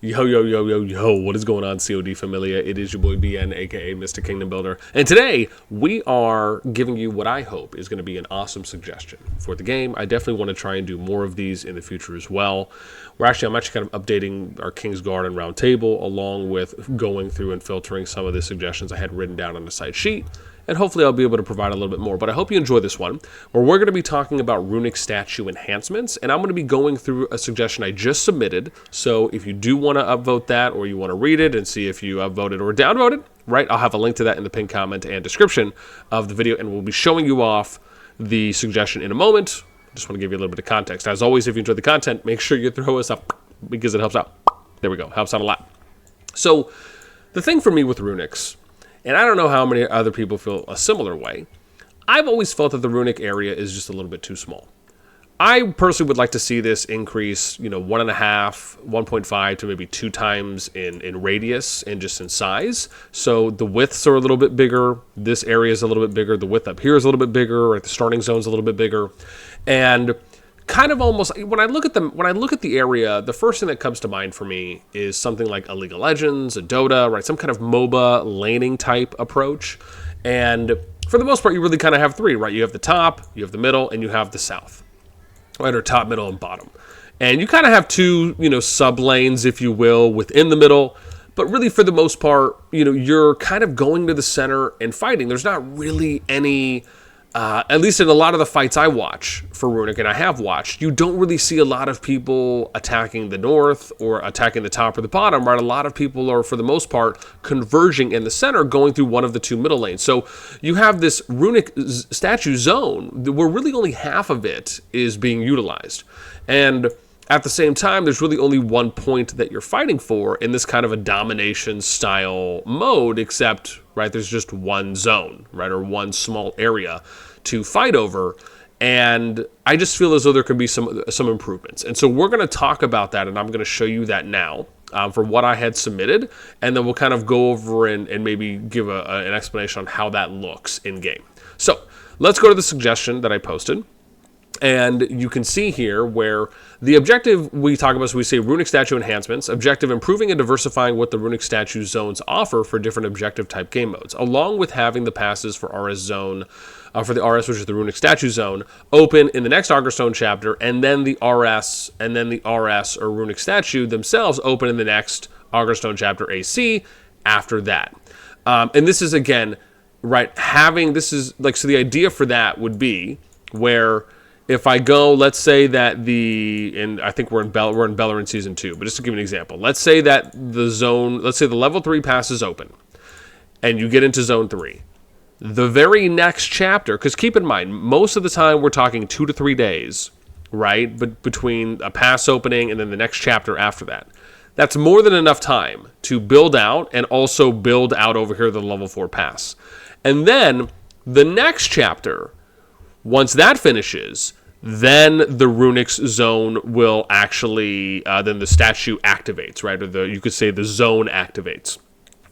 Yo, yo, yo, yo, yo, what is going on, COD Familia? It is your boy BN, aka Mr. Kingdom Builder. And today, we are giving you what I hope is going to be an awesome suggestion for the game. I definitely want to try and do more of these in the future as well. I'm actually kind of updating our Kingsguard and Round Table, along with going through and filtering some of the suggestions I had written down on the side sheet. And hopefully I'll be able to provide a little bit more. But I hope you enjoy this one, where we're going to be talking about runic statue enhancements, and I'm going to be going through a suggestion I just submitted. So if you do want to upvote that, or you want to read it and see if you upvoted or downvoted, right, I'll have a link to that in the pinned comment and description of the video, and we'll be showing you off the suggestion in a moment. Just want to give you a little bit of context. As always, if you enjoy the content, make sure you throw us up, because it helps out. There we go. Helps out a lot. So the thing for me with runics, and I don't know how many other people feel a similar way, I've always felt that the runic area is just a little bit too small. I personally would like to see this increase, 1.5, 1.5 to maybe 2 times in radius and just in size. So the widths are a little bit bigger. This area is a little bit bigger. The width up here is a little bit bigger. Right? The starting zone is a little bit bigger. And kind of almost, when I look at the area, the first thing that comes to mind for me is something like a League of Legends, a Dota, right? Some kind of MOBA laning type approach. And for the most part, you really kind of have 3, right? You have the top, you have the middle, and you have the south, right? Or top, middle, and bottom. And you kind of have 2, sub lanes, if you will, within the middle. But really, for the most part, you're kind of going to the center and fighting. There's not really any, at least in a lot of the fights I watch for runic, and I have watched, you don't really see a lot of people attacking the north or attacking the top or the bottom, right? A lot of people are, for the most part, converging in the center, going through one of the 2 middle lanes. So you have this runic statue zone where really only half of it is being utilized. And at the same time, there's really only one point that you're fighting for in this kind of a domination style mode, except, right, there's just one zone, right, or one small area to fight over. And I just feel as though there could be some improvements. And so we're going to talk about that, and I'm going to show you that now for what I had submitted. And then we'll kind of go over and maybe give an explanation on how that looks in game. So let's go to the suggestion that I posted. And you can see here where the objective we talk about, so we say runic statue enhancements, objective improving and diversifying what the runic statue zones offer for different objective type game modes, along with having the passes for RS zone, for the RS, which is the runic statue zone, open in the next Augerstone chapter, and then the RS or runic statue themselves open in the next Augerstone chapter AC after that. And this is, again, right, so the idea for that would be where, if I go, let's say that and I think we're in Beleren Season 2, but just to give you an example, let's say that the level 3 pass is open, and you get into Zone 3. The very next chapter, because keep in mind, most of the time we're talking 2 to 3 days, right, but between a pass opening and then the next chapter after that. That's more than enough time to build out and also build out over here the level 4 pass. And then the next chapter, once that finishes, then the runic zone will actually, then the statue activates, right? Or you could say the zone activates.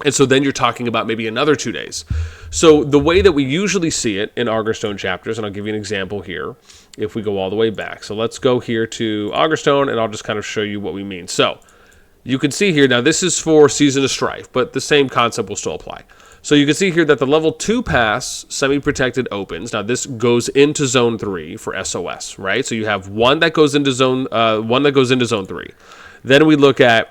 And so then you're talking about maybe another 2 days. So the way that we usually see it in Augerstone chapters, and I'll give you an example here, if we go all the way back. So let's go here to Augerstone, and I'll just kind of show you what we mean. So you can see here, now this is for Season of Strife, but the same concept will still apply. So you can see here that the level 2 pass, semi-protected, opens. Now this goes into Zone 3 for SOS, right? So you have one that goes into Zone 3. Then we look at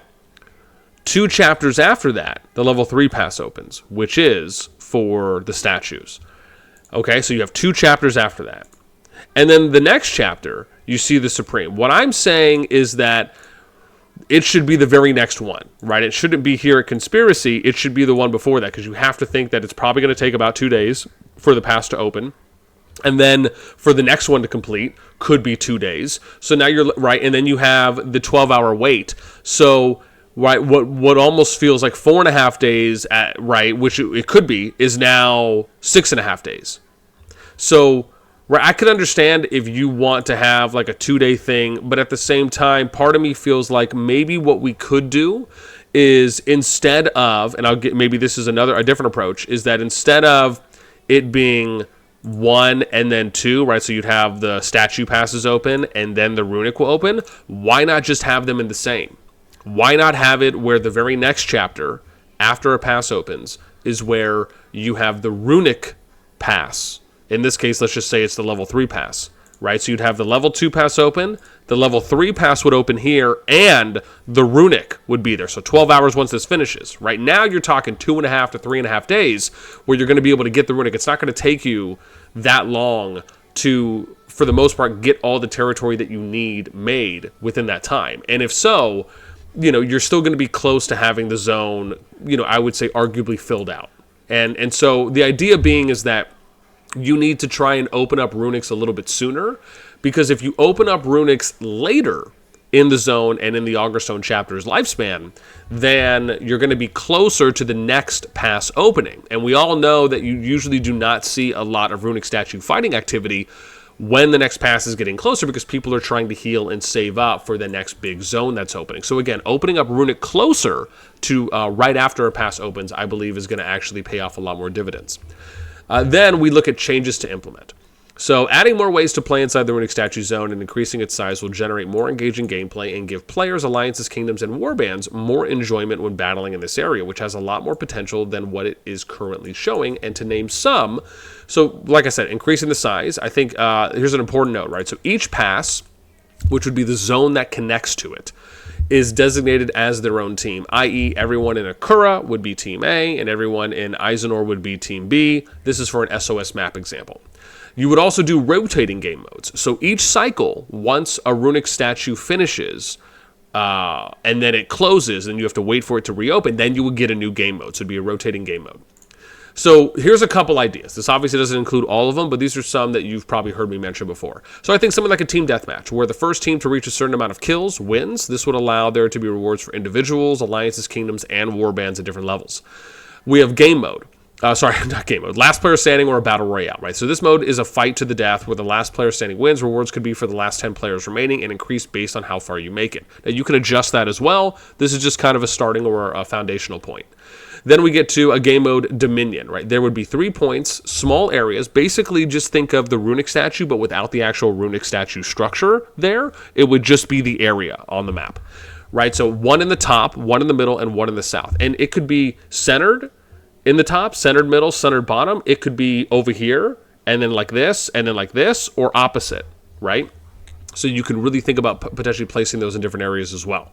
2 chapters after that, the level 3 pass opens, which is for the statues. Okay, so you have 2 chapters after that. And then the next chapter, you see the Supreme. What I'm saying is that it should be the very next one, right? It shouldn't be here at Conspiracy. It should be the one before that, because you have to think that it's probably going to take about 2 days for the pass to open. And then for the next one to complete, could be 2 days. So now you're right, and then you have the 12-hour wait. So, right, what almost feels like 4.5 days, which it could be, is now 6.5 days. So, right, I could understand if you want to have like a 2-day thing, but at the same time, part of me feels like maybe what we could do is, instead of, and maybe this is a different approach, is that instead of it being 1 and then 2, right? So you'd have the statue passes open and then the runic will open. Why not just have them in the same? Why not have it where the very next chapter, after a pass opens, is where you have the runic pass? In this case, let's just say it's the level 3 pass, right? So you'd have the level 2 pass open, the level 3 pass would open here, and the runic would be there. So 12 hours once this finishes. Right now, you're talking 2.5 to 3.5 days where you're going to be able to get the runic. It's not going to take you that long to, for the most part, get all the territory that you need made within that time. And if so, you're still going to be close to having the zone, I would say arguably filled out. And so the idea being is that you need to try and open up runics a little bit sooner, because if you open up runics later in the zone and in the Augerstone chapter's lifespan, then you're going to be closer to the next pass opening. And we all know that you usually do not see a lot of runic statue fighting activity when the next pass is getting closer, because people are trying to heal and save up for the next big zone that's opening. So again, opening up runic closer to right after a pass opens, I believe is going to actually pay off a lot more dividends. Then we look at changes to implement. So adding more ways to play inside the runic statue zone and increasing its size will generate more engaging gameplay and give players, alliances, kingdoms, and warbands more enjoyment when battling in this area, which has a lot more potential than what it is currently showing. And to name some, so like I said, increasing the size, I think here's an important note, right? So each pass, which would be the zone that connects to it, is designated as their own team, i.e. everyone in Akura would be Team A, and everyone in Eisenor would be Team B. This is for an SOS map example. You would also do rotating game modes. So each cycle, once a runic statue finishes, and then it closes, and you have to wait for it to reopen, then you would get a new game mode. So it'd be a rotating game mode. So here's a couple ideas. This obviously doesn't include all of them, but these are some that you've probably heard me mention before. So I think something like a team deathmatch, where the first team to reach a certain amount of kills wins. This would allow there to be rewards for individuals, alliances, kingdoms, and warbands at different levels. We have game mode. Not game mode. Last player standing or a battle royale, right? So this mode is a fight to the death where the last player standing wins. Rewards could be for the last 10 players remaining and increase based on how far you make it. Now you can adjust that as well. This is just kind of a starting or a foundational point. Then we get to a game mode Dominion, right? There would be 3 points, small areas. Basically, just think of the runic statue, but without the actual runic statue structure there. It would just be the area on the map, right? So 1 in the top, 1 in the middle, and 1 in the south. And it could be centered in the top, centered middle, centered bottom. It could be over here, and then like this, or opposite, right? So you can really think about potentially placing those in different areas as well.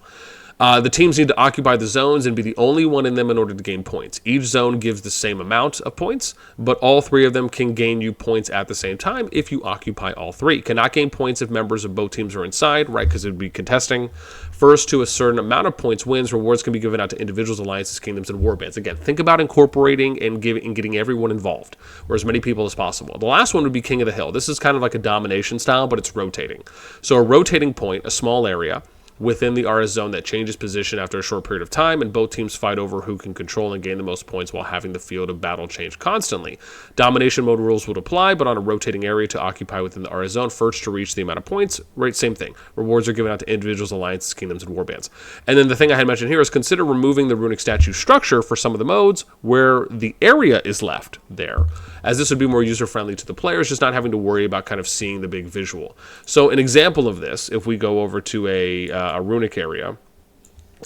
The teams need to occupy the zones and be the only one in them in order to gain points. Each zone gives the same amount of points, but all 3 of them can gain you points at the same time if you occupy all 3. Cannot gain points if members of both teams are inside, right? Because it would be contesting. First to a certain amount of points wins. Rewards can be given out to individuals, alliances, kingdoms, and warbands. Again, think about incorporating and getting everyone involved, or as many people as possible. The last one would be King of the Hill. This is kind of like a domination style, but it's rotating. So a rotating point, a small area within the RS zone that changes position after a short period of time, and both teams fight over who can control and gain the most points while having the field of battle change constantly. Domination mode rules would apply, but on a rotating area to occupy within the RS zone, first to reach the amount of points, right, same thing. Rewards are given out to individuals, alliances, kingdoms, and warbands. And then the thing I had mentioned here is consider removing the runic statue structure for some of the modes where the area is left there, as this would be more user-friendly to the players, just not having to worry about kind of seeing the big visual. So an example of this, if we go over to a runic area.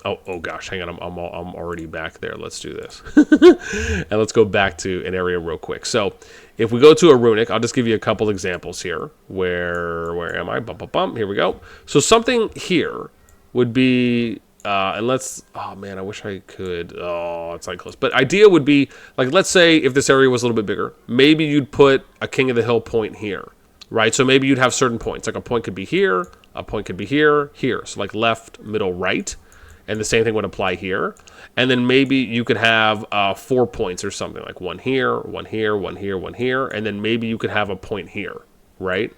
Oh gosh, hang on, I'm already back there. Let's do this. And let's go back to an area real quick. So if we go to a runic, I'll just give you a couple examples here. Where am I? Here we go. So something here would be, and let's, oh man, I wish I could, it's like close. But idea would be, like, let's say if this area was a little bit bigger, maybe you'd put a King of the Hill point here, right? So maybe you'd have certain points, like a point could be here, a point could be here, here. So like left, middle, right. And the same thing would apply here. And then maybe you could have 4 points or something, like one here, one here, one here, one here. And then maybe you could have a point here, right?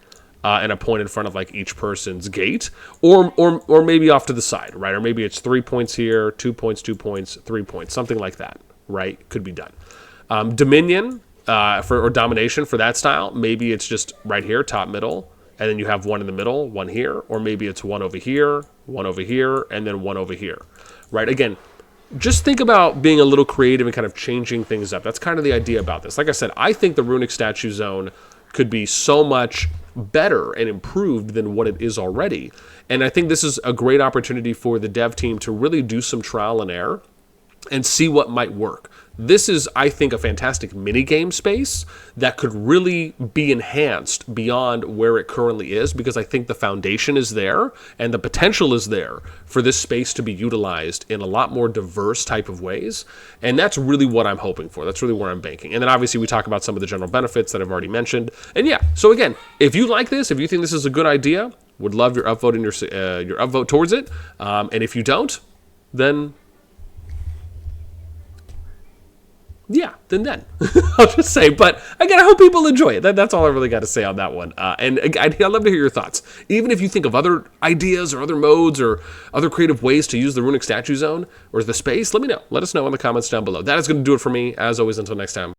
And a point in front of like each person's gate, or maybe off to the side, right? Or maybe it's 3 points here, 2 points, 2 points, 3 points, something like that, right? Could be done. Dominion or domination for that style, maybe it's just right here, top, middle, and then you have one in the middle, one here, or maybe it's one over here, and then one over here, right? Again, just think about being a little creative and kind of changing things up. That's kind of the idea about this. Like I said, I think the runic statue zone could be so much better and improved than what it is already. And I think this is a great opportunity for the dev team to really do some trial and error and see what might work. This is, I think, a fantastic minigame space that could really be enhanced beyond where it currently is, because I think the foundation is there and the potential is there for this space to be utilized in a lot more diverse type of ways. And that's really what I'm hoping for. That's really where I'm banking. And then obviously we talk about some of the general benefits that I've already mentioned. And yeah, so again, if you like this, if you think this is a good idea, would love your upvote and your upvote towards it. And if you don't, then yeah, then I'll just say. But again, I hope people enjoy it. That's all I really got to say on that one. And I'd love to hear your thoughts. Even if you think of other ideas or other modes or other creative ways to use the Runic Statue Zone or the space, let me know. Let us know in the comments down below. That is going to do it for me. As always, until next time.